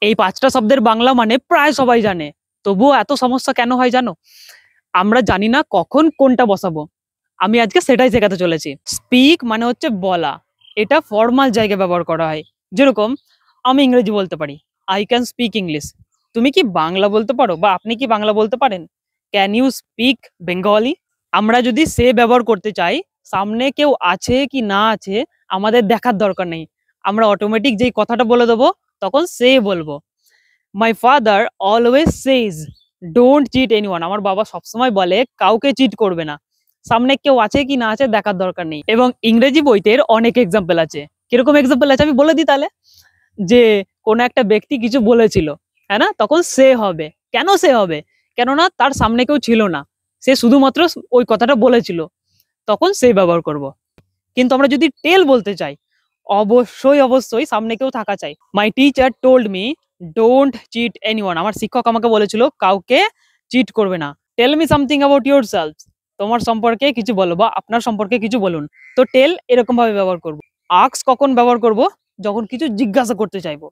এই ৫টা শব্দের বাংলা মানে প্রায় সবাই জানে, তবুও এত সমস্যা কেন হয় জানো? আমরা জানি না কখন কোনটা বসাবো। আমি আজকে সেটাই শেখাতে চলেছি। স্পিক মানে হচ্ছে বলা, এটা ফর্মাল জায়গায় ব্যবহার করা হয়। যেরকম আমি ইংরেজি বলতে পারি, আই ক্যান স্পিক ইংলিশ। তুমি কি বাংলা বলতে পারো বা আপনি কি বাংলা বলতে পারেন? Can you speak Bengali? আমরা যদি সে ব্যবহার করতে চাই, সামনে কেউ আছে কি না আছে আমাদের দেখার দরকার নেই, আমরা অটোমেটিক যেই কথাটা বলে দেবো তখন সে বলবো। My father always says don't cheat anyone. আমার বাবা সবসময় বলে কাউকে চিট করবে না, সামনে কেউ আছে কি না আছে দেখার দরকার নেই। এবং ইংরেজি বইতে অনেক এক্সাম্পল আছে। কিরকম এক্সাম্পল আছে আমি বলে দিই তাহলে। যে কোনো একটা ব্যক্তি কিছু বলেছিল, হ্যাঁ না, তখন সে হবে। কেন সে হবে? কেননা তার সামনে কেউ ছিল না, সে শুধুমাত্র ওই কথাটা বলেছিল, তখন সে ব্যবহার করব। কিন্তু আমরা যদি টেল বলতে চাই, অবশ্যই অবশ্যই সামনে কেউ থাকা চাই। My teacher told me don't cheat anyone. আমার শিক্ষক আমাকে বলেছিল কাউকে চিট করবে না। Tell me something about yourself. তোমার সম্পর্কে কিছু বলো বা আপনার সম্পর্কে কিছু বলুন। তো টেল এরকম ভাবে ব্যবহার করব। আক্স কখন ব্যবহার করব? যখন কিছু জিজ্ঞাসা করতে চাইবো।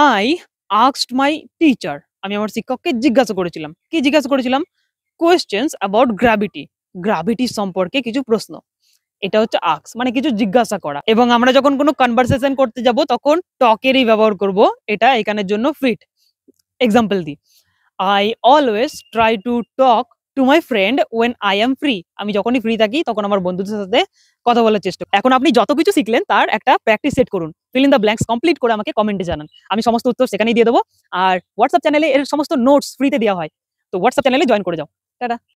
I asked my teacher. আমি আমার শিক্ষককে জিজ্ঞাসা করেছিলাম। কি জিজ্ঞাসা করেছিলাম? Questions about gravity. গ্র্যাভিটি সম্পর্কে কিছু প্রশ্ন। এটা হচ্ছে আস্ক, মানে কিছু জিজ্ঞাসা করা। এবং আমরা যখন কোনো কনভারসেশন করতে যাব তখন টকেরই ব্যবহার করব। এটা এখানের জন্য ফিট। এক্সাম্পল দিই, I always try to talk to my friend when I am free. আমি যখনই ফ্রি থাকি তখন আমার বন্ধুদের সাথে কথা বলার চেষ্টা করি। এখন আপনি যত কিছু শিখলেন তার একটা প্র্যাকটিস সেট করুন, fill in the blanks complete করে আমাকে কমেন্টে জানান। আমি সমস্ত উত্তর সেখানেই দিয়ে দেবো। আর হোয়াটসঅ্যাপ চ্যানেলে এর সমস্ত নোটস ফ্রিতে দেওয়া হয়, তো হোয়াটসঅ্যাপ চ্যানেলে জয়েন করে যাও। টাটা।